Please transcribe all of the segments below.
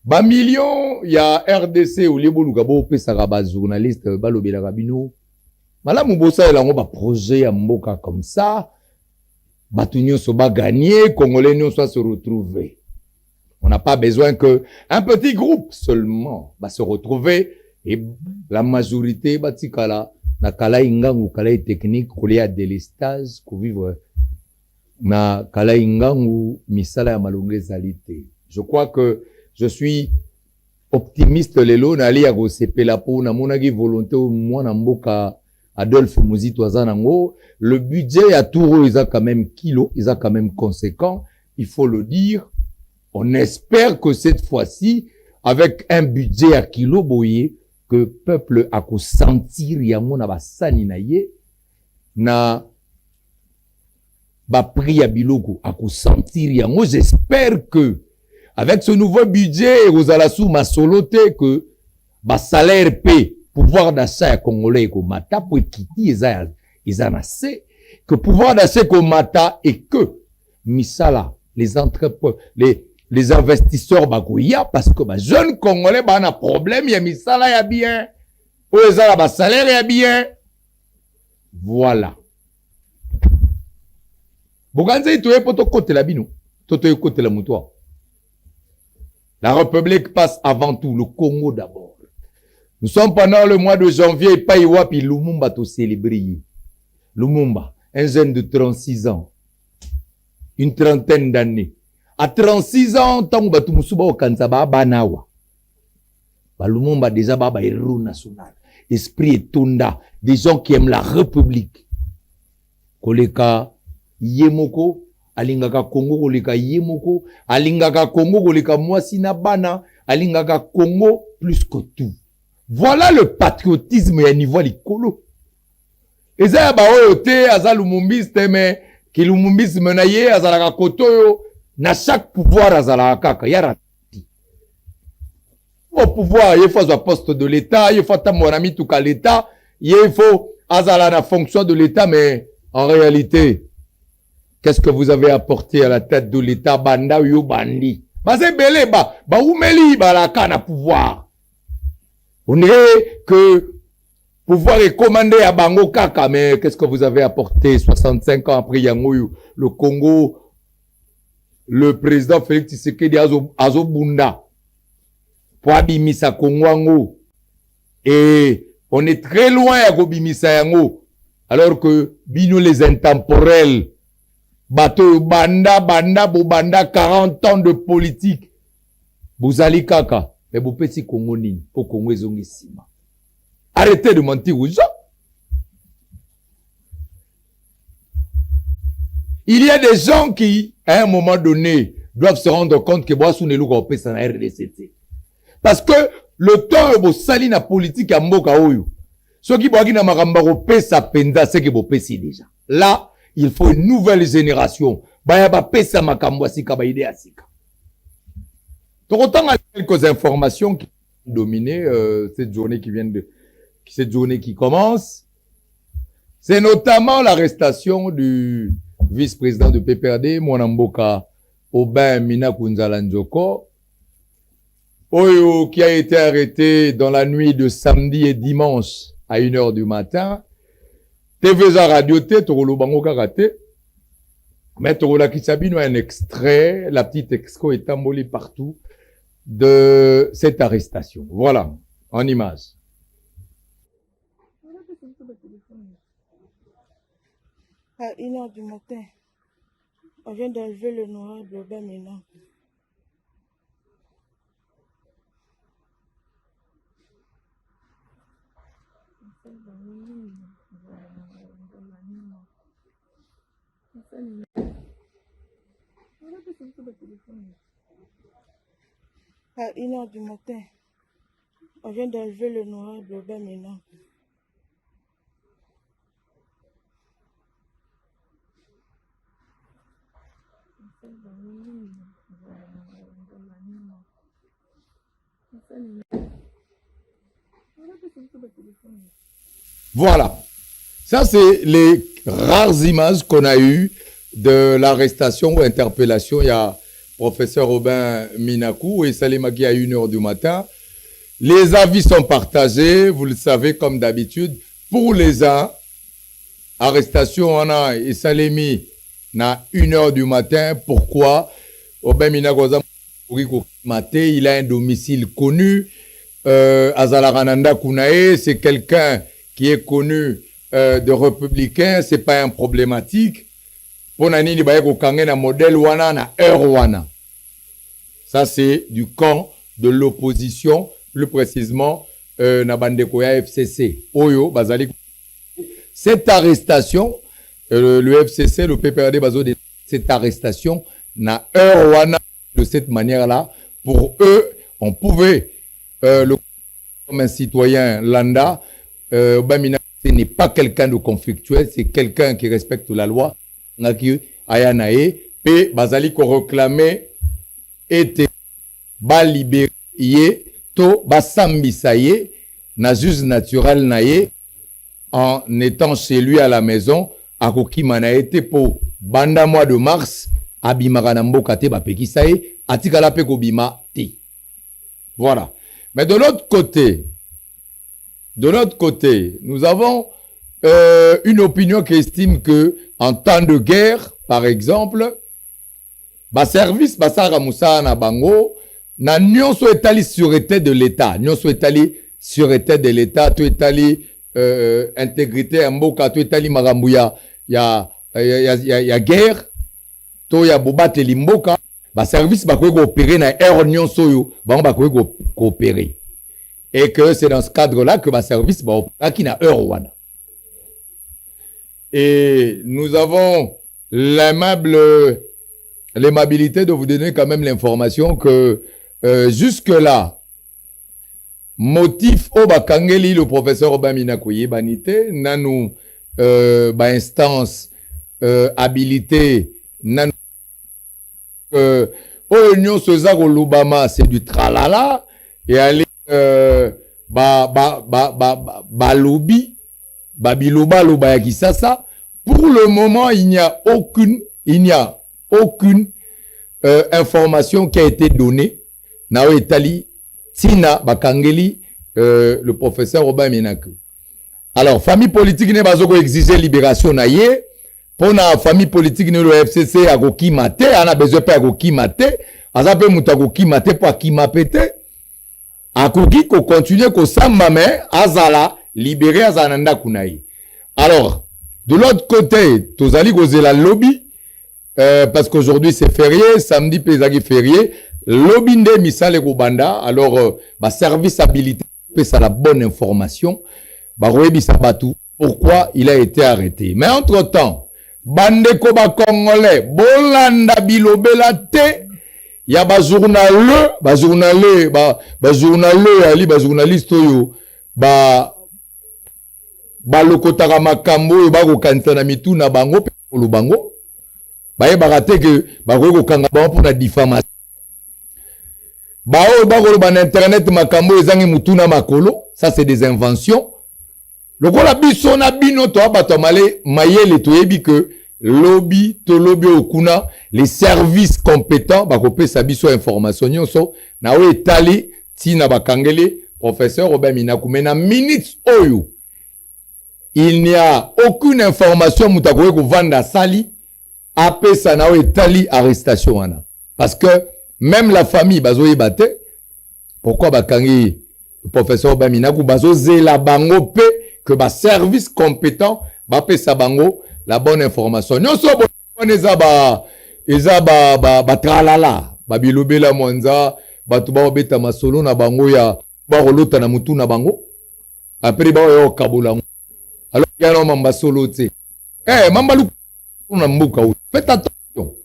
Ba million ya RDC ou les boluka bo pesa ba journaliste ba lobela rabino. Malamu bosa elango ba projet ya mboka comme ça. Batunyo so ba gagner, Congolais non soit se retrouver. On n'a pas besoin que un petit groupe seulement va se retrouver et la majorité batikala na kala ingangu kala technique kolia délestage ko vivre na kala ingangu misala ya malonge zalité. Je crois que je suis optimiste lelo na ali ya ko sepela po na monaki volonté au mwana mboka Adolphe Muzito azanango. Le budget à Touro ils a quand même kilo, ils a quand même conséquent, il faut le dire. On espère que cette fois-ci, avec un budget à kilo boye, que peuple a ko sentir yango na basani na ye, na ba pri ya biloko a ko sentir yango. J'espère que avec ce nouveau budget, vous allez sous ma soloté que ba salaire paie, pouvoir d'achat congolais ko mata pour quitter ils en assez que pouvoir d'achat ko mata et que misala les entrepreneurs les investisseurs bagoya parce que ba jeunes congolais ba na problème ya misala ya bien ou ezala ba salaire ya bien. Voilà. Boganze itoye poto kote la bino toto kote la mutoa. La République passe avant tout, le Congo d'abord. Nous sommes pendant le mois de janvier, Païwa puis Lumumba tout célébré. Lumumba, un jeune de 36 ans, une trentaine d'années. À 36 ans, tant que tu musuba au Kansaba, Banawa. Lumumba déjà baba héros national. Esprit et tunda, des gens qui aiment la République. Koleka Yemoko, alingaka Congo koleka Yemoko, alingaka Congo koleka mwasi na bana, alingaka Congo plus que tout. Voilà le patriotisme ya niveau likolo. Eza ya ba oyo te aza lumumbiste mais ki lumumbisme na ye azalaka kotoyo na chaque pouvoir azalaka kaka yarati. Au pouvoir il faut un poste de l'état, il faut ta mon ami tout cas l'état, il faut azala la fonction de l'état mais en réalité qu'est-ce que vous avez apporté à la tête de l'état banda yo bandi? Ba c'est belé ba umeli ba la kana pouvoir. On dirait que pouvoir est commandé à Bango Kaka, mais qu'est-ce que vous avez apporté 65 ans après Yangoyu, le Congo, le président Félix Tshisekedi Azobunda, pour Abimisa Kongwango. Et on est très loin à Gobimisa Yango, alors que Bino les intemporels, Bateau Banda, 40 ans de politique. Bouzali Kaka. Mais vous petit Congo ni pour Congo ezongisima. Arrêtez de mentir aux gens. Il y a des gens qui, à un moment donné, doivent se rendre compte que Boissou ne l'ouvre pas sans RDCT. Parce que le temps où vous salez la politique à Mboka Oyo, ceux qui boivent na maramba pesa penda, c'est que vous pesi déjà. Là, il faut une nouvelle génération. Baya ba pesa makambo asika ba ide asika. Donc autant quelques informations qui ont dominé cette journée cette journée qui commence. C'est notamment l'arrestation du vice-président de PPRD, Mwanamboka Aubin Minakunzala Nzoko, Oyo, qui a été arrêté dans la nuit de samedi et dimanche à 1h du matin. TVza Radio T, Torolo Bango Karate. Mais Torola Kisabino a un extrait, la petite exco est embolée partout de cette arrestation. Voilà, en image. À 1h du matin, on vient d'enlever le noir de Aubin maintenant. À 1h du matin, on vient d'enlever le noir de Aubin maintenant. Voilà. Ça, c'est les rares images qu'on a eues de l'arrestation ou interpellation. Il y a professeur Robin Minakou et Salemaki à 1h du matin. Les avis sont partagés, vous le savez comme d'habitude. Pour les uns, arrestation on a et Salemi na 1h du matin. Pourquoi? Robin Minakou il a un domicile connu. Azalarananda Kounae, c'est quelqu'un qui est connu de républicain, c'est pas un problématique. Ponani ni baye ko kangena modèle wana na heure wana. Ça c'est du camp de l'opposition, plus précisément na bandeko ya FCC. Oyo bazali cette arrestation le FCC, le PPRD bazo de cette arrestation na heure wana de cette manière-là. Pour eux, on pouvait comme un citoyen lambda, Bamina ce n'est pas quelqu'un de conflictuel, c'est quelqu'un qui respecte la loi. Ngaki ayanae pe bazali ko réclamer était ba libéré to ba sambisaye na juge naturel naye en étant chez lui à la maison à kokima na été pour banda mois de mars abimaka na mboka te ba pekisaye atikala pe ko bima te. Voilà. Mais de l'autre côté, nous avons une opinion qui estime que en temps de guerre, par exemple, ba service basara Moussa na bango na nyonso etali sûreté de l'État, nyonso etali sûreté de l'État, to etali intégrité mboka, to etali marambuya ya guerre, to ya bobate limboka, ba service ba ko opérer na air nyonso yo, ba ko coopérer. Et que c'est dans ce cadre-là que ma service va opérer qui n'a heure wana. Et nous avons l'aimabilité de vous donner quand même l'information que jusque-là, motif au bakangeli le professeur Obamina Kouye Banité, nanou instance habilité, nanou Union Sezaro Lubama, c'est du tralala, et aller lobby, babiloba loba yakisasa. Pour le moment, il n'y a aucune information qui a été donnée. Nao Etali, Tina Bakangeli, le professeur Robin Minakou. Alors, famille politique ne bazoko exiger libération naie. Pour la famille politique ne le FCC a goki mate, on a besoin pas goki mate, azape mutagoki mate pour akima pété. Akoki ko continue ko sambame azala libéré azananda kunaï. Alors, de l'autre côté, tozali goze la lobby, parce qu'aujourd'hui c'est férié, samedi pesagi férié, lobby nde misale kubanda, alors service habilité ça la bonne information, roebi sabatu, pourquoi il a été arrêté. Mais entre-temps, bandeko ba congolais, bolanda bilobela te, ya ba journaliste yo, balokotaka makambo oyo bakokanisa na mitu na bango pe lubango bayebaka te ke bakoki kokanga bango mpona diffamation baoyo bakoloba na internet makambo oyo ezangi mutu na makolo, ça c'est des inventions. Lokola biso na bino to bato mayele toyebi ke lobby okuna les services compétents bakopesa biso information nyonso na oyo etali tina bakangeli professeur Robin Minakou. Mais na minutes oyo il n'y a aucune information mutakoye ko vanda sali apesa na etali arrestation wana, parce que même la famille bazoye bate pourquoi bakangi le professeur Baminakou bazo zela bango pe que ba service compétent ba pesa bango la bonne information. Nyonso boneza ba tralala ba bilobela mwanza batu ba obeta masolo na bango ya ba rolota na mutu na bango après ba yo kabula. Alors, il y a un mamba solo, tu sais. Mambalou, on a mbouka. Faites attention.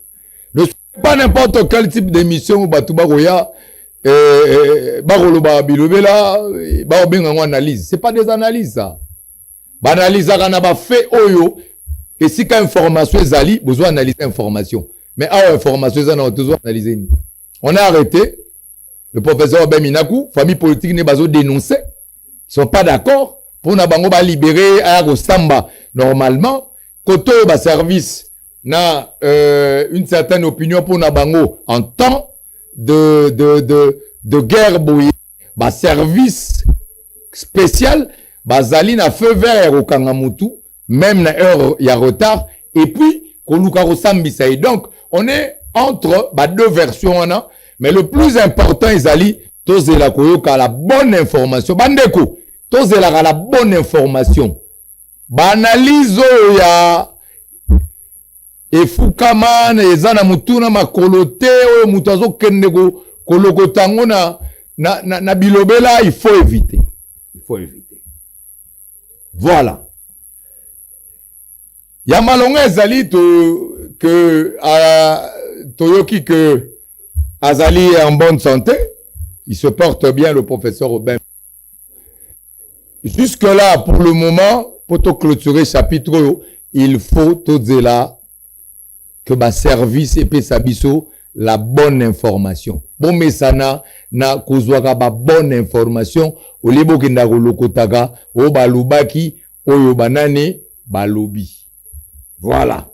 Ne soyez pas n'importe quel type d'émission où Batouba Roya, Barolo Babilobela, Baobenga analyse. C'est pas des analyses, ça. Analyse, on a fait Oyo. Et si quand information est ali, besoin d'analyser l'information. Mais information, on a besoin d'analyser. On a arrêté le professeur Robin Minakou, famille politique n'est pas dénoncé. Ils sont pas d'accord. Pour na bango ba libérer à Samba normalement côté ba service na une certaine opinion pour Nabango en temps de guerre boye ba service spécial bazali na feu vert au Kangamutu même na heure ya retard et puis koluka rosambisa et donc on est entre deux versions mais le plus important ezali tozela koyoka la bonne information bandeko tozela la bonne information ba analyse ya efukama na ezana mutuna makolote oyo mutu azokende kolokotango na bilobela il faut éviter voilà ya malonga ezali toyoki que azali en bonne santé, il se porte bien le professeur Aubin. Jusque là pour le moment pour te clôturer chapitre il faut tout là que ba service et sabiso la bonne information. Bon mesana na kozwaka ba bonne information o lebo kenda kolokotaga o balubaki oyo banane balobi. Voilà.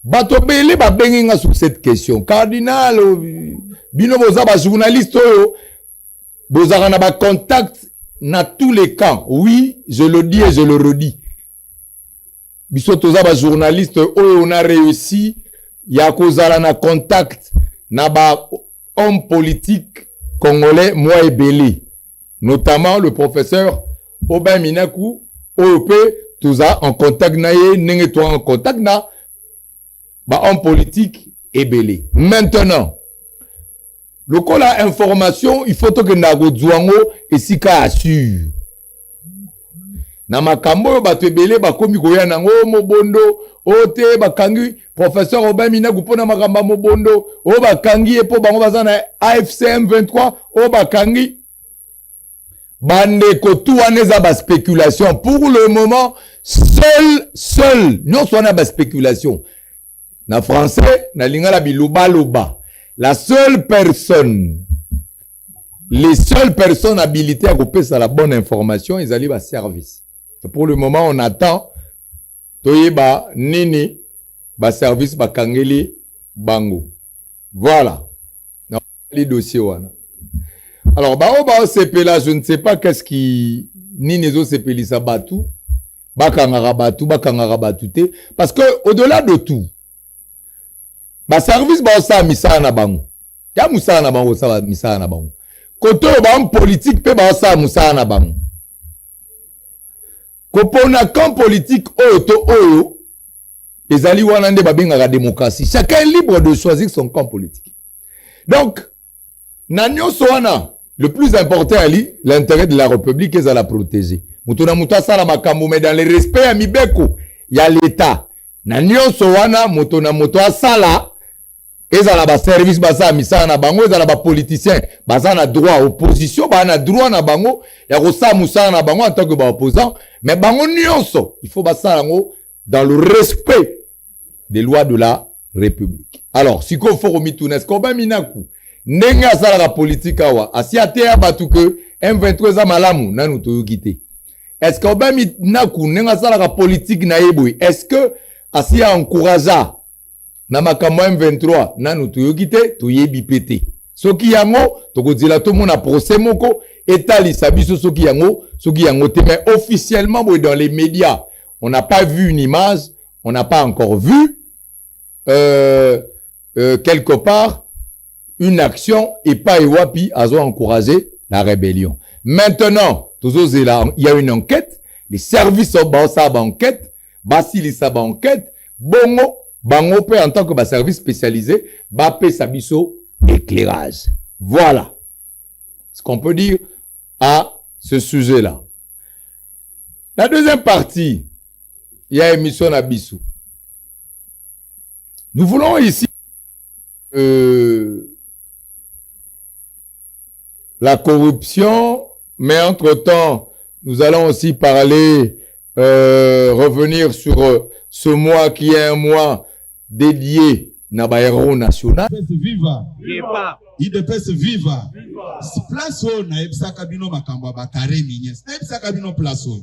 Batobele ba benginga sur cette question. Cardinal bino boza ba journaliste oyo bozaka na ba contact na tous les camps. Oui, je le dis et je le redis. Biso toza ba journaliste oyo on a réussi ya kozala na contact na ba homme politique congolais moi ebele, notamment le professeur Aubin Minaku oyo pe toza en contact na ye ndenge to en contact na ba homme politique ebele. Maintenant le kola information il faut que na go zwango esika assure na makambo oyo bato ebele bakomi koya nango mobondo ote bakangi professeur Aubin Minaku pona makamba mobondo o bakangi epo bango baza na AFC M23 o bakangi bande kotu wana ba spéculation pour le moment seul non soit na ba spéculation na français na lingala biloba loba la seule personne les seules personnes habilitées à couper ça la bonne information ils allaient ba service. Pour le moment, on attend toyeba nini ba service ba kangeli bango. Voilà. Les dossiers wana. Alors ba sepela je ne sais pas qu'est-ce qui nini zo sepeli sa batu ba kangara batu te parce que au-delà de tout ba service ba sa misana na bango. Ya musana na bango sa misana na bango. Koto ba politique pe ba sa musana na bango. Kopona camp politique oyo ezali wana nde babenga la démocratie. Chacun est libre de choisir son camp politique. Donc na nyonso wana le plus important ali l'intérêt de la République est à la protéger. Mutuna mutasa la makambo mais dans le respect à mibeko ya l'état. Na nyonso wana mutuna mutoa sala ezala ba service basa misana na bango ezala ba politicien basa na droit opposition ba na droit na bango ya kosa musana na bango en tant que ba opposant mais bango nyonso il faut basa yango dans le respect des lois de la République. Alors si ko faut mituna est-ce Aubin Minaku ndenge asala la politique awa asi atea batu que M23 za malamu nanu toyokite est-ce que Aubin Minaku ndenge asala la politique na yeboy est-ce que asi encourager na makambo M23 nanu toyokite toyebi pete soki yango tokozela to mona procès moko etali sabiso soki yango te mais officiellement dans les médias on n'a pas vu une image on n'a pas encore vu quelque part une action et pas ewapi azo encourager la rébellion. Maintenant il y a une enquête, les services ont ba enquête basili sa ba enquête bongo bango pe en tant que ba service spécialisé ba pe sabiso éclairage. Voilà ce qu'on peut dire à ce sujet-là. La deuxième partie, il y a émission à Bissou. Nous voulons ici la corruption, mais entre-temps, nous allons aussi parler, revenir sur ce mois qui est un mois dédié na ba héros national. Viva. IDPS viva. Place o na ebisa kabino makambo ba kare minyes. Na ebisa kabino place o.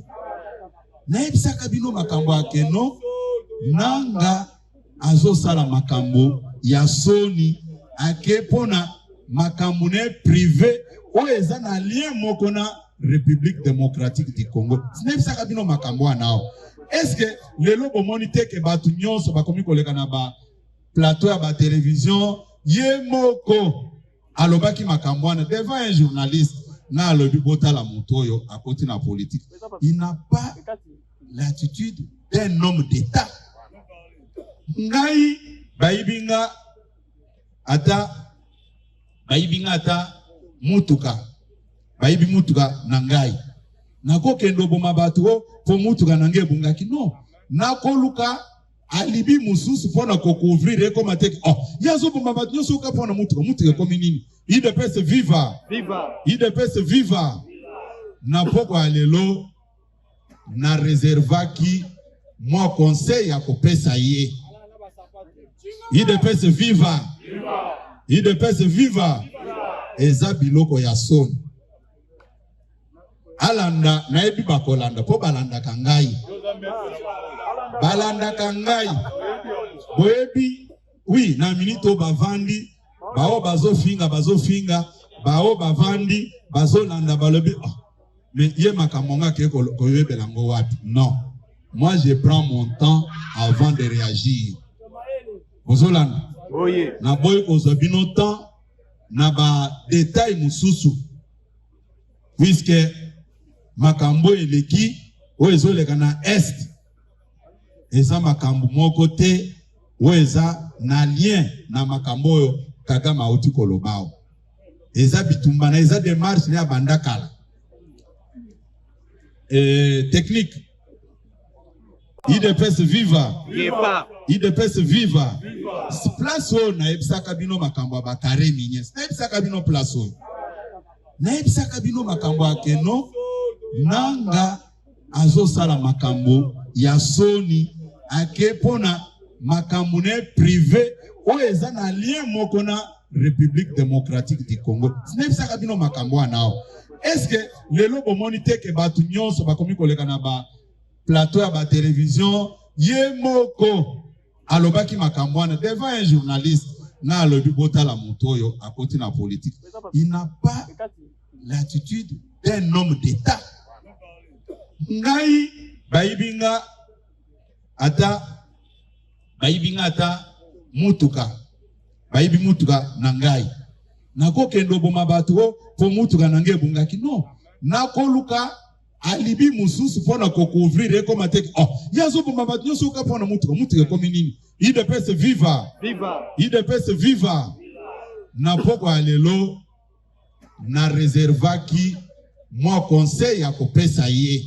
Naebisaka bino makambo akeno nanga azosala makambo ya soni ake pona makambo ne privé oyo eza na lien moko na République démocratique du Congo. Naebisaka bino makambo anao. Est-ce que lelo bomoni te ke batu nyonso bakomi koleka na ba plateau ya ba télévision ye moko alobaki makambo wana devant un journaliste na alobi botala moto oyo akoti na politique. Il n'a pas l'attitude d'un homme d'État. Ngai baibinga ata mutuka. Baibi mutuka na ngai. Nako kendo boma batu po mutuka na ngai bungaki no. Nako luka alibi mususu pona kokouvrir ekoma teki. Oh, yazo boma batu nyoso ka pona mutuka komi nini? IDPS viva. IDPS viva. Na poko alelo na reservaki moi conseil ya kopesa ye. IDPS viva. IDPS viva. Eza biloko ya soni. Alanda na ebi bakolanda po balanda kangai. Balanda kangai. Boebi oui na minito bavandi bao bazofinga bao bavandi bazolanda balobi oh, mais ye makamonga ke koyebela ngo wapi. Non. Moi je prends mon temps avant de réagir. Bozolanda. Oye. Na boy kozobino temps na ba détail mususu. Puisque makambo eleki oezo leka na est eza makambo moko te oeza na lien na makambo oyo Kagame auti kolobao eza bitumba na eza démarche na bandakala technique IDPS viva IDPS viva place oyo na ebisaka bino makambo ba carré minies na ebisaka bino place oyo na ebisaka bino makambo akeno nanga azosala makambo ya soni ake pona makambo ne privé oyo eza na lien moko na République démocratique du Congo. Nebisaka bino makambo anao. Est-ce que lelo bomoni te ke batu nyonso bakomi koleka na ba plateau ya ba télévision ye moko alobaki makambo wana devant un journaliste na alobi botala moto oyo akoti na politique. Il n'a pas l'attitude d'un homme d'État. Ngai baibinga ata mutuka. Baibi mutuka na ngai. Nako kendo boma batu po mutuka na ngai bungaki no. Nako luka alibi mususu pona kokouvrir ekoma teki. Oh, yazo boma batu nyoso ka pona mutuka komi nini? IDPS viva. IDPS viva. Na poko alelo na reservaki moi conseil ya kopesa ye.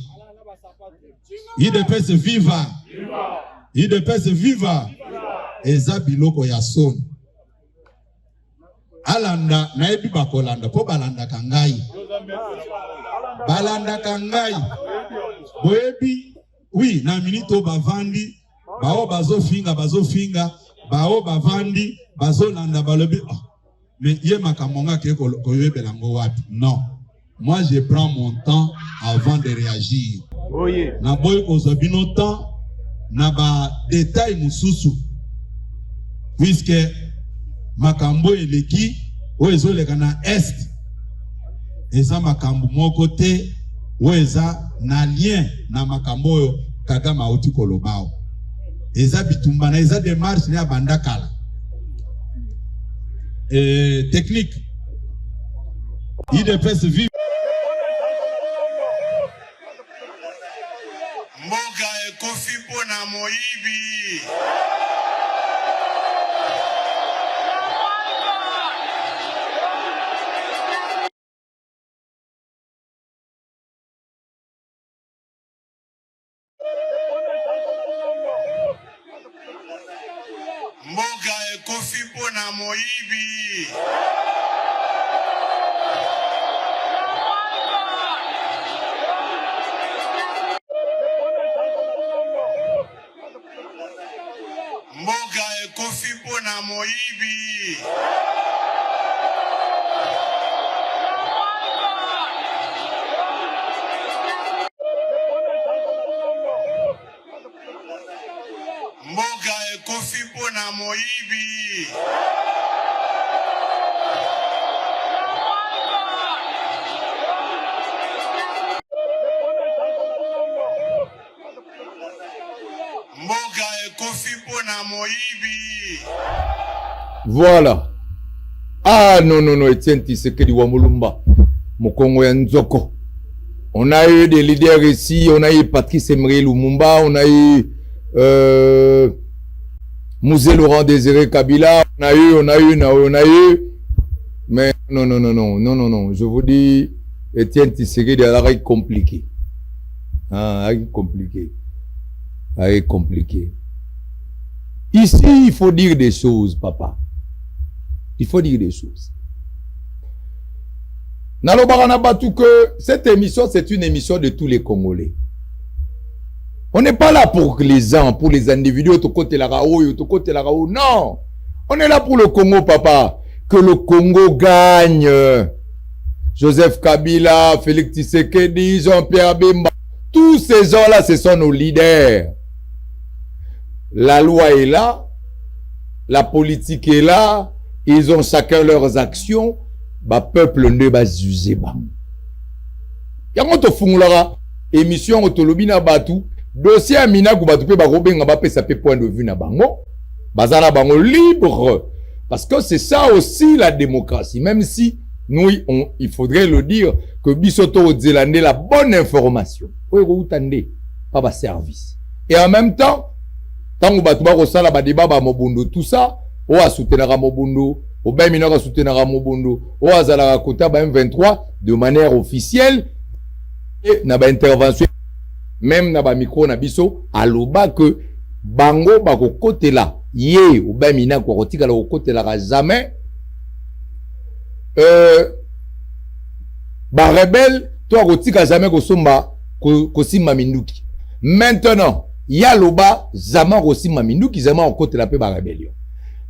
IDPS viva. IDPS viva. Eza biloko ya soni. Alanda na ebi bakolanda po balanda kangai. Balanda kangai. Boebi oui na minito bavandi bao bazofinga bao bavandi bazolanda balobi oh, mais ye makamonga ke koyebela ngo wapi. Non. Moi je prends mon temps avant de réagir. Oye. Na boy kozobino temps na ba détail mususu. Puisque makambo eleki oezo leka na est eza makambo moko te oeza na lien na makambo oyo Kagame auti kolobao eza bitumba na eza démarche na bandakala technique IDPS vive Mboga ekofi pona moyibi. Mboga ekofi pona moyibi. Mboga ekofi pona moyibi. na moyibi. Mboka ekofi mpo na moyibi. Voilà. Ah non, non, non, Etienne Tshisekedi Wamulumba, Mokongo ya Nzoko. On a eu des leaders ici, on a eu Patrice Emery Lumumba, on a eu Mouzé Laurent Désiré Kabila, on a eu. Mais non, non, non, non, non, non, non, je vous dis, Etienne Tshisekedi est compliqué. Ah, compliqué. Ah, compliqué. Ici, il faut dire des choses, papa. Il faut dire des choses. Nalobaranabatu que cette émission, c'est une émission de tous les Congolais. On n'est pas là pour les gens, pour les individus, non. On est là pour le Congo, papa. Que le Congo gagne. Joseph Kabila, Félix Tshisekedi, Jean-Pierre Bemba. Tous ces gens-là, ce sont nos leaders. La loi est là. La politique est là. Ils ont chacun leurs actions. Ba peuple ne va juger bam. Yango to fungulara émission otolobi na batu dossier amina ku batu pe ba robenga ba pesa pe point de vue na bango. Bazala bango libre parce que c'est ça aussi la démocratie, même si nous il faudrait le dire que bisoto zelande la bonne information. Oyo utande pas ba service. Et en même temps tango batu ba ko sala ba débat ba mobundo tout ça o a soutenir mobundo au Bemina soutenir Mobundo, au Azala Kota M23 de manière officielle et na ba intervention même na ba micro na biso aloba que bango ba ko côté là yé au Bemina ko kotika ko côté là jamais ba rebelle to kotika jamais ko somba ko simba minduki. Maintenant yaloba jamais ko simba minduki jamais au côté là pe ba rébellion.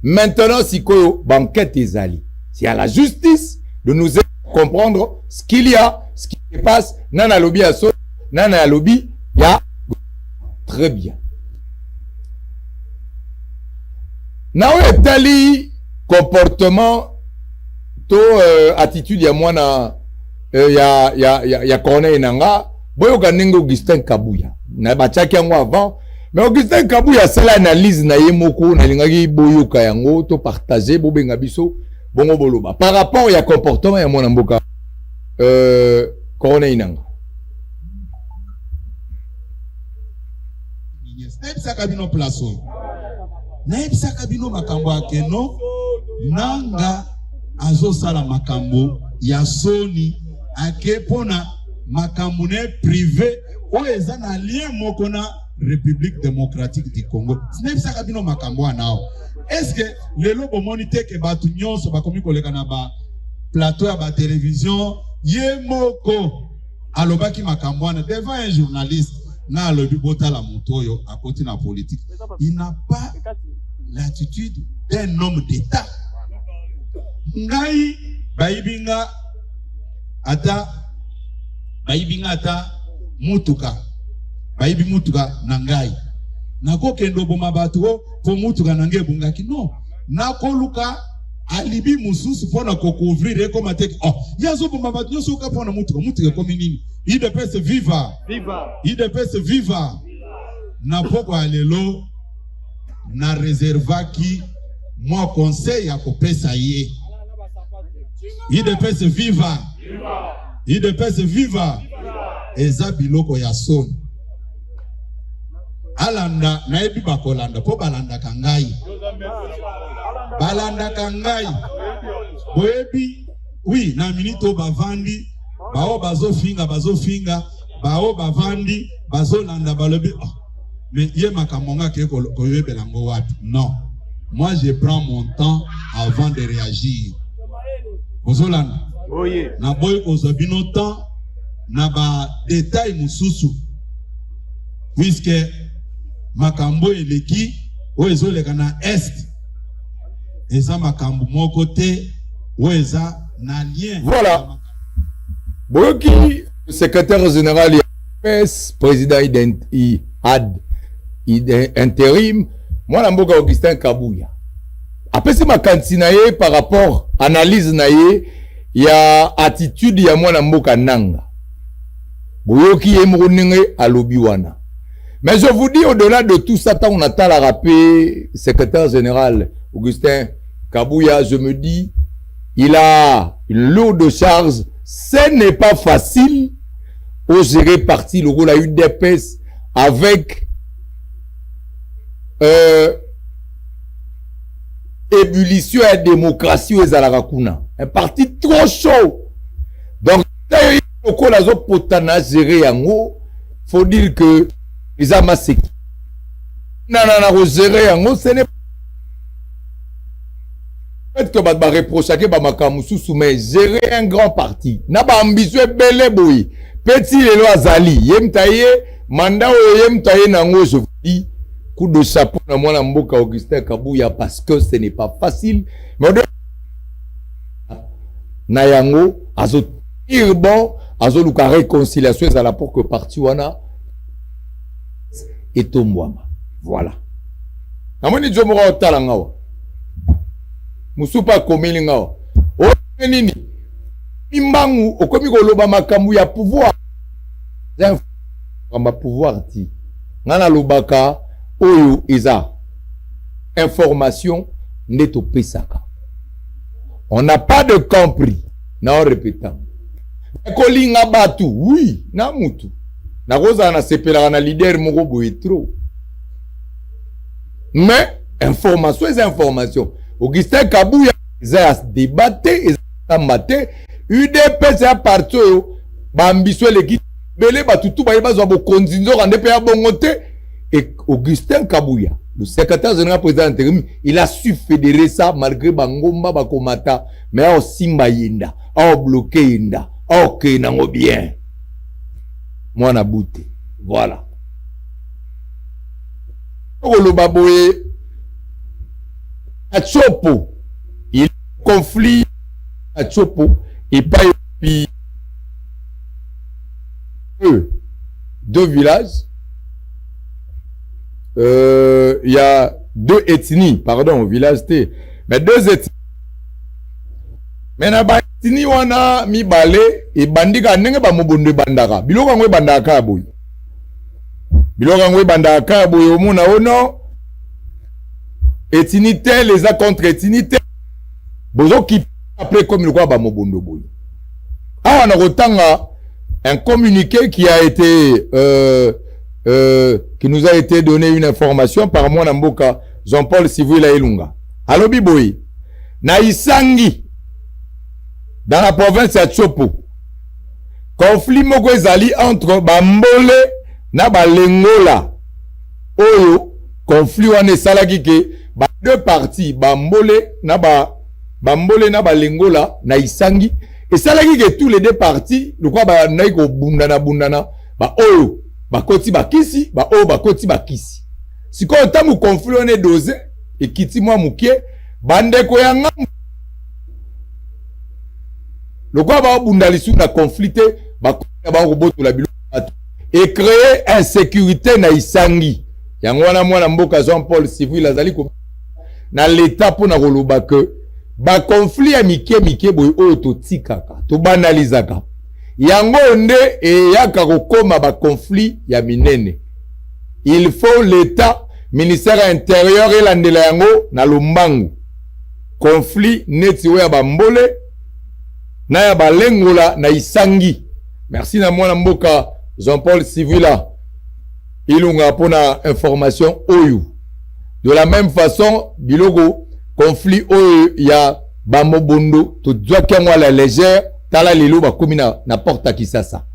Maintenant, si que banquette est allée, c'est à la justice de nous comprendre ce qu'il y a, ce qui se passe. Nana lobby à so, nana lobby, il y a très bien. Now tali comportement, to attitude ya moi na ya Corneille Nanga, boyo ganengo Augustin Kabuya. Na bachaki yango avant. Mais Augustin Kabuya c'est l'analyse na yemoko na lingaki boyoka yango to partager bobenga biso bongo boloba par rapport ya comportement ya mwana mboka Corneille Nanga. Naebisaka bino place oyo. Naebisaka bino makambo akeno nanga azosala makambo ya soni ake pona makambo ne privé oyo eza na lien moko na République démocratique du Congo. Ce n'est pas bino makambo nao. Est-ce que le lobo monite ke batu nyonso bakomi koleka na ba plateau ya ba télévision yemoko alobaki makambo na devant un journaliste na alobi bota la motoyo à côté na politique. Il n'a pas l'attitude d'un homme d'État. Ngai baibinga ata mutuka baibi mutuka nangai nako kendo boma batu po mutuka nange bungaki no nako luka alibi mususu pona ko couvrir ko mateki yazo boma batu nyoso ka pona mutuka ko minini IDPS viva IDPS viva na poko alelo na réservaki moi conseil ya ko pesa ye IDPS viva IDPS viva eza biloko ya son alanda na ebi bakolanda po balanda kangai boebi oui na minito bavandi bao bazofinga bao bavandi bazolanda balobi mais ye makamonga ke koyebelango wapi. Non, moi je prends mon temps avant de réagir. Bozolanda na boy kozabino temps na ba détail mususu puisque makambo eleki o ezoleka na est eza makambo moko te o eza na lien. Voilà. Boyoki, secrétaire général président intérim, mwana mboka Augustin Kabuya apesi makanisi na ye par rapport analyse na ye ya attitude ya mwana mboka nanga boyoki ye moko ndenge alobi wana. Mais je vous dis au-delà de tout ça, tant on attend la rapé secrétaire général Augustin Kabuya, je me dis il a une lourde charge, ce n'est pas facile au gérer parti le rôle à UDPS avec ébullition et démocratie aux Alarakuna. Un parti trop chaud. Donc, faut dire que les amassés. Non, gérer en haut, ce n'est pas. Peut-être que va reprocher que Bamakamusu soumet gérer un grand parti. N'a pas ambition belé boy. Petit les lois Zali. Yem taillé, mandat ou yem taillé nango, je vous dis. Coup de chapeau na mwana mboka Augustin Kabuya parce que ce n'est pas facile. Mais Nayango, azo tire bon, azo luka réconciliation à la pour que parti wana et tombouama. Voilà. Namoni jomora otala ngawa. Musupa komeli ngawa. O nini? Imbangu okomi koloba makambu ya pouvoir. Ma pouvoir ti. Ngana lobaka oyo eza information neto pesaka. On n'a pas de compris. Na répétant. Kolinga batu, oui, na mutu. Na roza na sepela na leader moko boye trop. Mais information est information. Augustin Kabuya eza débattre, eza mater, UDP c'est parti ba ambition l'équipe belé ba tutu ba yeba zo bo konzinzo rande pe ya bongote et Augustin Kabuya, le secrétaire général président intérim, il a su fédérer ça malgré bangomba ba komata, mais au simba yenda, au bloqué yenda, au kenango bien. Moi na bouté. Voilà. Le baboye à Chopo, il conflit à Chopo et pas deux villages. Il y a deux ethnies, pardon, au village T, mais deux ethnies. Mais na ba ethnie wana mi balé et bandika nenge ba mobonde bandaka. Biloko ngwe bandaka boy. Biloko ngwe bandaka boy omona ono. Ethnie tel les a contre ethnie tel. Bozo qui après comme le quoi ba mobondo boy. Ah on a retanga un communiqué qui a été qui nous a été donné une information par moi Namboka Jean-Paul Sivula Elunga. Allo biboy. Na Isangi dans la province de Chopo. Conflit moko ezali entre Bambole na Balengola. Oyo conflit wane salaki ke ba deux parties Bambole na Balengola na Isangi et salaki ke tous les deux parties le quoi ba naiko bundana ba oyo ba koti ba kisi ba oyo ba koti ba kisi. Siko tamu conflit wane dosé et kiti mwa mukie bandeko ya ngambo le quoi va bundalisu na conflit ba roboto la bilo et créer insécurité na Isangi. Yango wana mwana mboka Jean-Paul Sivula azali ko na l'état pour na koloba que ba conflit ya mike boy oyo to tikaka to banalizaka. Yango nde e yaka kokoma ba conflit ya minene. Il faut l'état ministère intérieur et landela yango na lombangu. Conflit neti oya bambole na ya Balengola na Isangi. Merci na mwana mboka Jean-Paul Sivula Ilunga pona information oyo. De la même façon, bilogo conflit oyo ya bamobondo to doit kengwa la légère tala lelo ba komina na porta Kisasa.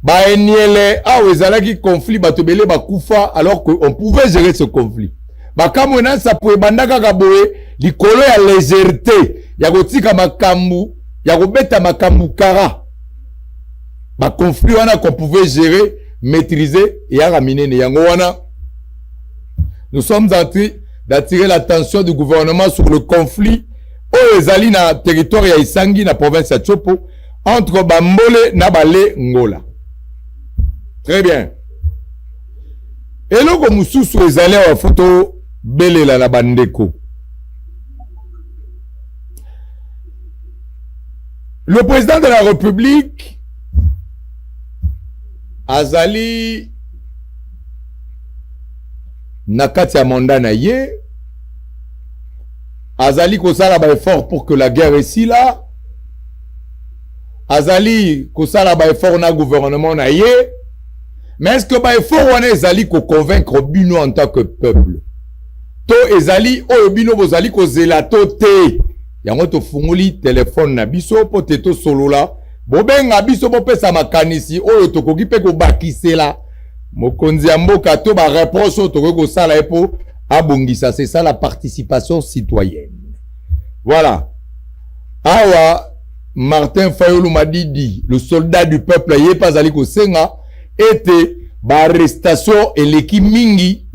Ba eniele awezalaki conflit batobele ba kufa alors qu'on pouvait gérer ce conflit. Ba kamona sa poe bandaka kaboe likolo ya légèreté ya kotika makambu ya kobeta makambu kara. Ba conflit wana qu'on pouvait gérer, maîtriser et ya raminene yango wana. Nous sommes en train d'attirer l'attention du gouvernement sur le conflit au ezali na territoire ya Isangi na province ya Chopo entre Bambole na Balengola. Très bien. eloko mususu ezali wa photo belela la bandeko. Le président de la République azali nakati ya mandat na ye, azali kosala ba effort pour que la guerre ici là, azali kosala ba effort na gouvernement na ye, mais est-ce que ba effort wana ezali ko convaincre bino en tant que peuple? To ezali oyo bino bozali kozela to te. Yango to funguli téléphone na biso po te to solola bobenga biso bopesa makanisi oyo tokoki pe ko bakisela mokonzi ya mboka to ba reproche to ko sala epo abongisa. C'est ça la participation citoyenne. Voilà. Awa Martin Fayulu Madidi, le soldat du peuple, yé pas ali ko senga était ba arrestation et l'équipe mingi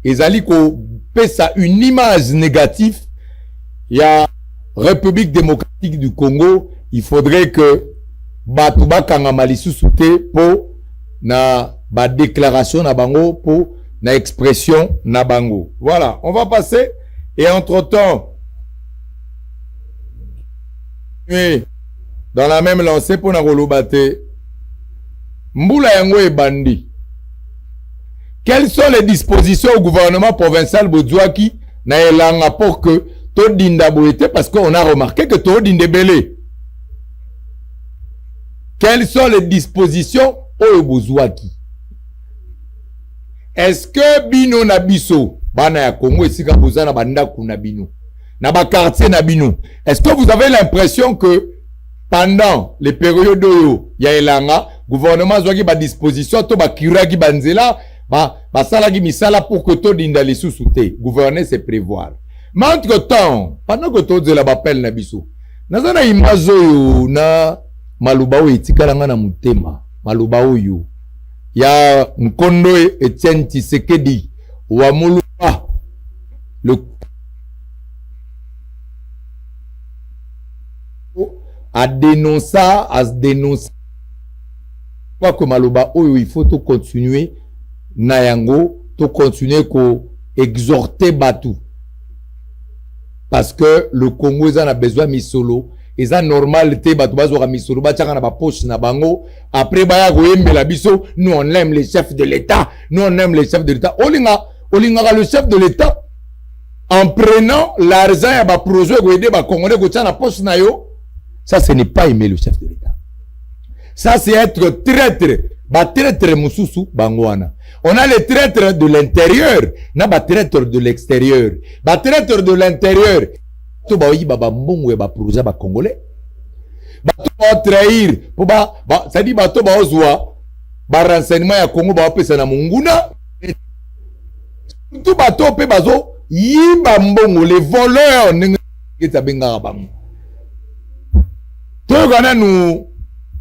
ezali ko pesa une image négative. Il y a République démocratique du Congo, il faudrait que Batouba Kangamali soute pour na ba déclaration na bango pour na expression na bango. Voilà, on va passer et entre-temps dans la même lancée pour na rolobate Mbula yango e bandi. Quelles sont les dispositions au gouvernement provincial Boudjouaki na elanga pour que to dinda boete, parce qu'on a remarqué que to dinde belé. Quelles sont les dispositions au Bouzouaki? Est-ce que bino na biso bana ya Congo esika bozana banda kuna bino na ba quartier na bino? Est-ce que vous avez l'impression que pendant les périodes oyo ya elanga gouvernement zwaki ba disposition to ba kiraki banzela ba salaki misala pour que to dinda les sous-souté? Gouverner c'est prévoir. Mais entre-temps, pendant que tout le monde appelle Nabiso, nazana imazo na maluba oyo etikalanga na mutema, maluba oyo ya Nkondo Etienne Tshisekedi wa Muluba, le a dénoncé quoi que maluba oyo il faut tout continuer na yango, tout continuer ko exhorter Batu. Parce que le Congo ils en a besoin misolo, ils ont normal te batu bazo misolo ba tchaka na ba poche na bango. Après ba ya goyembe la biso, nous on aime les chefs de l'État, nous on aime les chefs de l'État. Olinga le chef de l'État en prenant l'argent ya ba projet go aider ba Congolais go tchana poche na yo. Ça ce n'est pas aimer le chef de l'État. Ça c'est être traître. Ba traître mususu bangwana. On a les traîtres de l'intérieur, na ba traître de l'extérieur. Ba traître de l'intérieur, to ba oyi baba mbongo ba projet ba Congolais. Ba to ba trahir, po ba ça dit ba to ba ozwa ba renseignement ya Congo ba pesa na munguna. To ba to pe bazo yiba mbongo les voleurs ngeta benga bango. To gana nu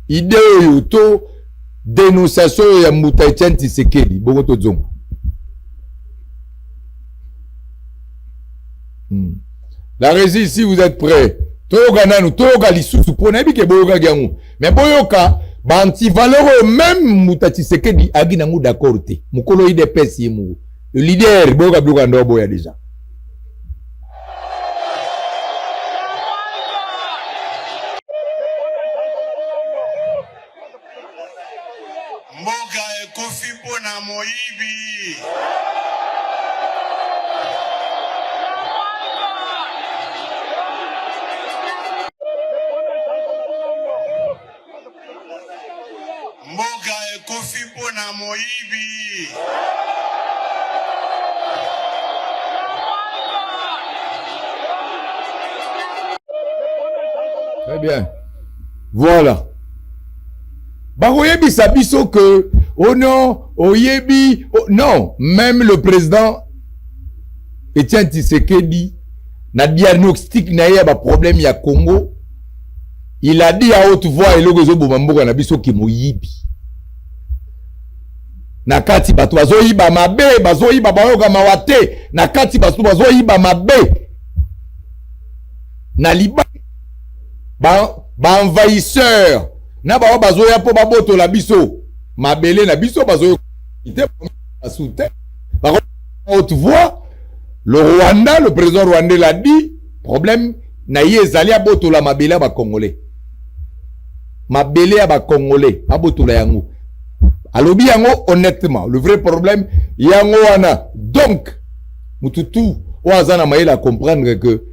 idée yo to dénonciation ya Mbuta Etienne Tshisekedi bongo to zongo. La régie ici vous êtes prêts? Toyoka nanu toyoka lisusu po na bike boyoka gangu. Mais boyoka ba anti valeur même Mbuta Tshisekedi agi nangu d'accord te. Mukolo IDPS yemu. Le leader boyoka bloka ndo boya déjà. Mboka ekofi mpona moyibi. Mboka ekofi mpona moyibi. Très bien. Voilà. Baroyebi sabiso que oh non, oyebi oh non, même le président Etienne Tshisekedi na diagnostic na ya ba problème ya Congo, il a dit à haute voix eloko zo bomamboka na biso ki moyibi. Na kati bato bazoyiba mabe, bazoyiba bayoka mawate, na kati bato bazoyiba mabe. Na liba ba envahisseur na ba bazoya po baboto la biso mabele na biso bazoyo ite asute haute voix, le Rwanda, le président rwandais l'a dit, problème, naïe ezali abotola mabele ba Congolais. Mabele ba Congolais, abotola yango. Alobi yango honnêtement, le vrai problème, yango wana. Donc, mututu, oazana maïla comprendre que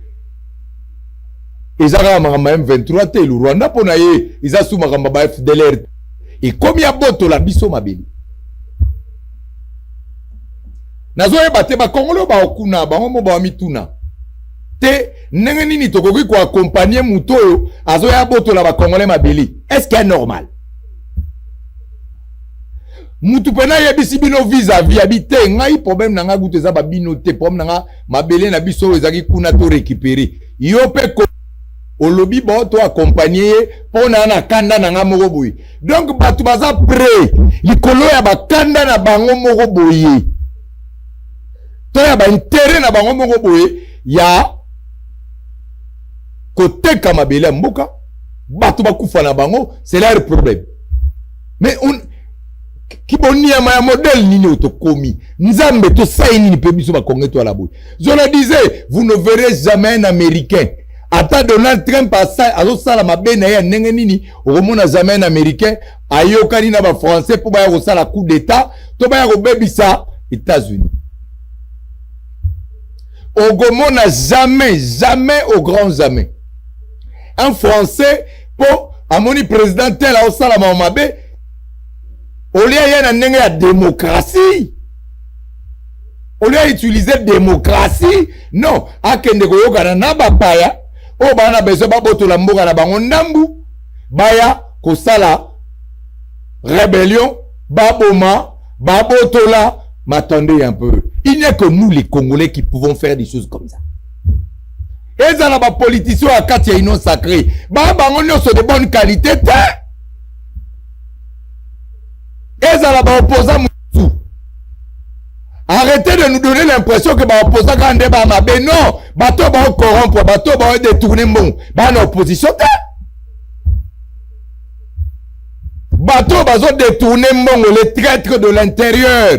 ezaka makamba M23 te, le Rwanda pona ye, ezasu makamba ba FDLR. Et comme ya botola biso mabele. Nazoye bate ba Congolais ba okuna, ba ngomo ba mituna. Te ndenge nini tokoki ko accompagner muto oyo azoya botola ba Congolais mabele. Est-ce qu'il est normal? Mutu pena yebisi bino vis-à-vis habité ngai problème nanga gute za ba bino te problème nanga mabele na biso ezaki kuna to récupérer. Yo pe ko olobi bo to accompagner pona na kanda nanga moko boye. Donc batu baza prêt likolo ya ba kanda na bango moko boye. To ya ba intérêt na bango moko boye ya côté kamabele mboka batu bakufa na bango, c'est leur problème. Mais on Kiboni ya modèle nini otokomi nzambe to saini ni pebiso ba Congolais to la boue. Je le disais, vous ne verrez jamais un Américain. Ata Donald Trump azo sala mabe na ya ndenge nini okomona jamais un Américain ayokani na ba français pour ba ya sala coup d'état to ba ya kobebisa États-Unis. Okomona jamais au grand jamais. Un français pour amoni président tel a sala mabe. Au lieu de démocratie, au lieu d'utiliser démocratie, non, akende koyoka na bapaya, o bana besoin babotola mboka na bango ndambu, baya kosala rébellion, baboma, babotola, m'attendez un peu. Il n'y a que nous les Congolais qui pouvons faire des choses comme ça. Et ça là, politiciens à Katia Ino sacré, bango nyonso de bonne qualité, arrêtez de nous donner l'impression que les opposants quand ils non, bateau va corrompre, bateau va détourner bon, l'opposition bateau va détourner bon les traîtres de l'intérieur.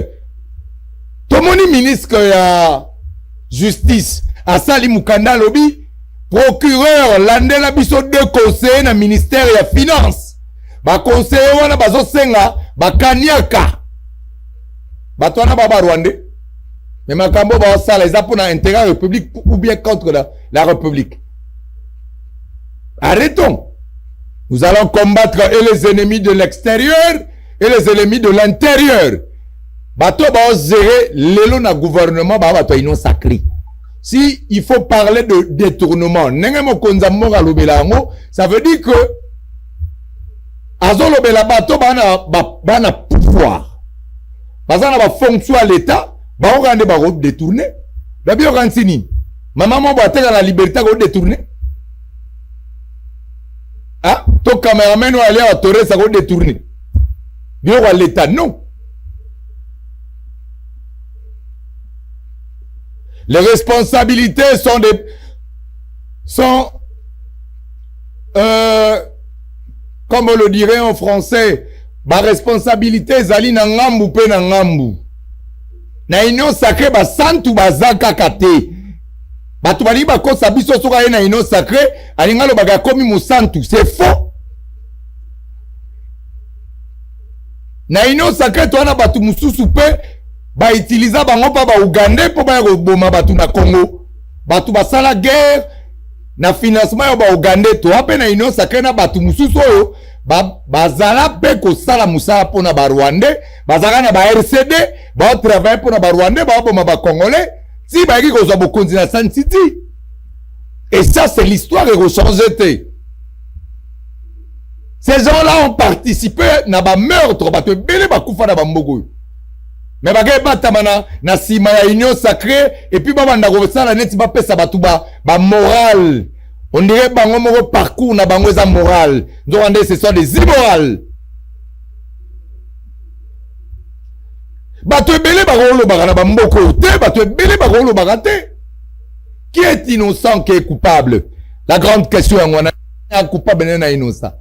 Tout le monde ministre ya justice à Sali Mukanda lobby, procureur landela biso deux conseillers na ministère ya finance. Ba conseiller wana bazo senga bakaniaka bato wana baba rwandais mais makambo ba sala eza pour intérêt république ou bien contre la république. Arrêtons. Nous allons combattre et les ennemis de l'extérieur et les ennemis de l'intérieur. Bato ba gérer lelo na gouvernement ba bato ino sacré. Si il faut parler de détournement, nenge mo konza mo galobela ngo, ça veut dire que azolo bela bato bana pouvoir bazana ba fonction à l'état ba ogande ba ko détourner ba bi okansi nini mama mo ba teka la liberté ko détourner ah to cameraman ou aller à Torres ça ko détourner bi o l'état non. Les responsabilités sont comme on le dirait en français, ma responsabilité zali na ngambu pe na ngambu. Na union sacrée ba santu bazaka kate. Batu bali ba kosa biso soka na union sacrée, alinga lo baga komi musantu, c'est faux. Na union sacrée to na batu mususu pe ba utiliser bango pa ba Uganda po ba boma batu na Congo. Batu basala guerre na financement yo ba Uganda to ape na union sacrée na batu mususu oyo bazala pe ko sala musala pona ba Rwandais bazaka na ba RCD ba travailler pona ba Rwandais ba boma ba Congolais si ba ki ko zo bokonzi na San City. Et ça c'est l'histoire et rechangeté. Ces gens-là ont participé na ba meurtre ba te belé ba kufa na ba mbogo. Mais bagay batamana na sima ya union sacrée et puis banda ko sala neti ba pesa batuba ba moral. On dirait bango moko parcours na bango za moral. Ndorande ce sont des immorales. Bato ebele bagolo bagana ba mboko te, bato ebele bagolo bagate. Qui est innocent, qui est coupable? La grande question est coupable na innocent.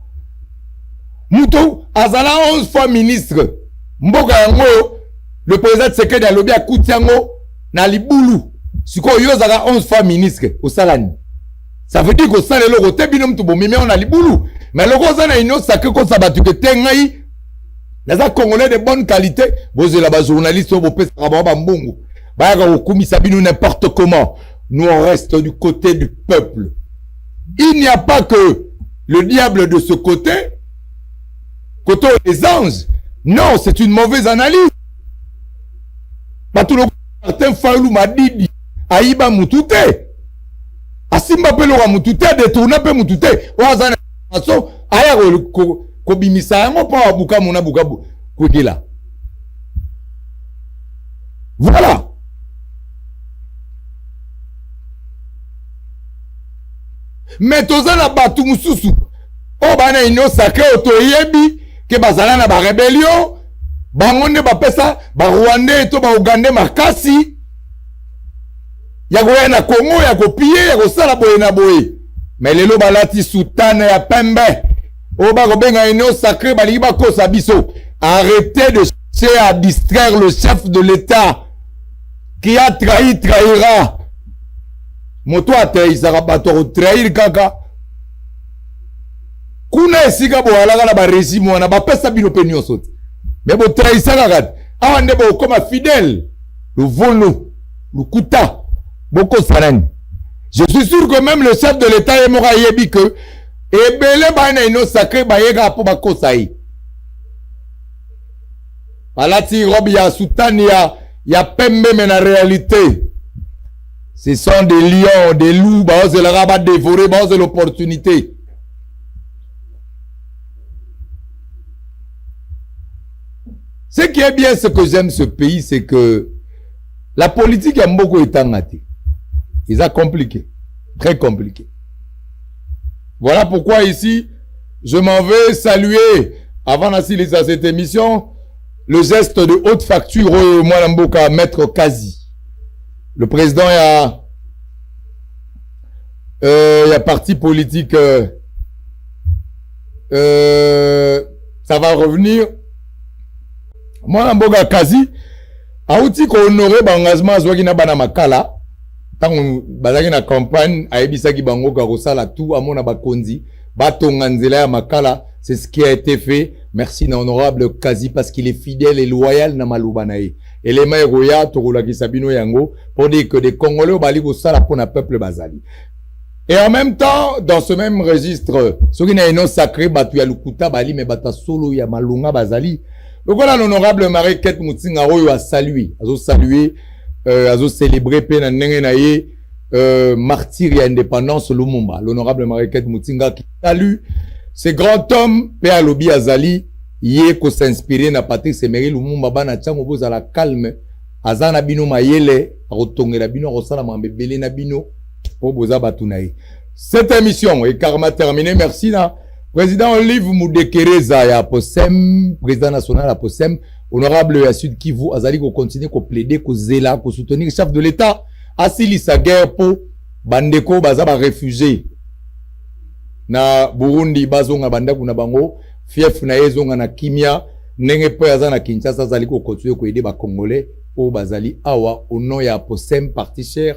Muto azala 11 fois ministre. Mboka yango le président Tshisekedi a lobby à Koutiango na libulu siko yozaka 11 fois ministre au salani. Ça veut dire que ça le logo te binom to bomime on a libulu mais logo ça na ino sacré ko sabatu ke tengai naza congolais de bonne qualité boze la ba journaliste au pesa ba mbongo ba ga okumisa bino n'importe comment. Nous on reste du côté du peuple. Il n'y a pas que le diable de ce côté des anges. Non, c'est une mauvaise analyse. Tout le Martin Fayulu m'a dit Aïba Moutouté. Asimba Pelora Moutouté, détourna pe Moutouté. Oazana Maso, Aya Kobimisa, Yango pa Abuka Mona Bukabu. Kwekila. Voilà. Mais tozana batu mususu. O bana ino sacré otoyebi ke bazala na ba rébellion. Bangonde ba pesa ba Rwandais to ba Ougandais makasi. Ya goya na Congo ya kopie ya kosala boye na boye. Mais lelo balati soutane ya pembe. O ba kobenga ino sacré bali ba kosa biso. Arrêtez de chercher à distraire le chef de l'État qui a trahi trahira. Moto a trahi saka bato trahir kaka. Kuna esika bo alaka na ba régime wana ba pesa bino pe nyonso. Mais bo trahi saka kat. Awa nde bo koma fidèle. Le volo, le kuta. Boko sanani. Je suis sûr que même le chef de l'État est mora yebi que ebele ba na ino sacré ba yega po ba kosaï. Balati robi ya soutane ya pembe mais en réalité ce sont des lions, des loups, bah, c'est le rabat dévoré, bah, c'est l'opportunité. Ce qui est bien, ce que j'aime ce pays, c'est que la politique a beaucoup été engagée. Ils ont compliqué. Très compliqué. Voilà pourquoi ici, je m'en vais saluer, avant d'assister à cette émission, le geste de haute facture, moi, Namboka, Maître Kazi. Le président, il y a parti politique, ça va revenir. Moi, Namboka Kazi, a outil qu'on honorait l'engagement à Zouagina Banamakala, tant qu'on bazaki na campagne, a ebisaki bango karosala tout, à mon abakonzi, batonganzela Makala, c'est ce qui a été fait. Merci, honorable Kazi, parce qu'il est fidèle et loyal na Maloubanae. Et les mains roya Torolaki Sabino Yango pour dire que des Congolais au Bali sala pour un peuple bazali. Et en même temps, dans ce même registre, ce qui n'a pas sacré batu ya lukuta bali mais bata solo ya malunga bazali. Donc voilà l'honorable Marie-Kate Moutsinga Royo a salué, a célébré pena ndenge na ye martyr et indépendance Lumumba. L'honorable Marie-Kate Moutsinga qui salue ce grand homme Père Lobi Azali. Yé ko s'inspirer na Patrice Emery Lumumba bana tsango boza la calme azana bino mayele rotongela bino rosala mambebele na bino po boza batunaye. Cette émission est carrément terminée. Merci na président Olive Moudekereza ya Posem, président national à Posem, honorable ya Sud Kivu azali ko continuer ko plaider ko zela ko soutenir le chef de l'État asili sa guerre po bandeko baza ba réfugiés na Burundi bazonga bandako na bango. Fief na ezonga na kimia nenge po yaza na Kinshasa zali ko continuer ko aider ba Congolais o bazali awa au nom ya Posem parti cher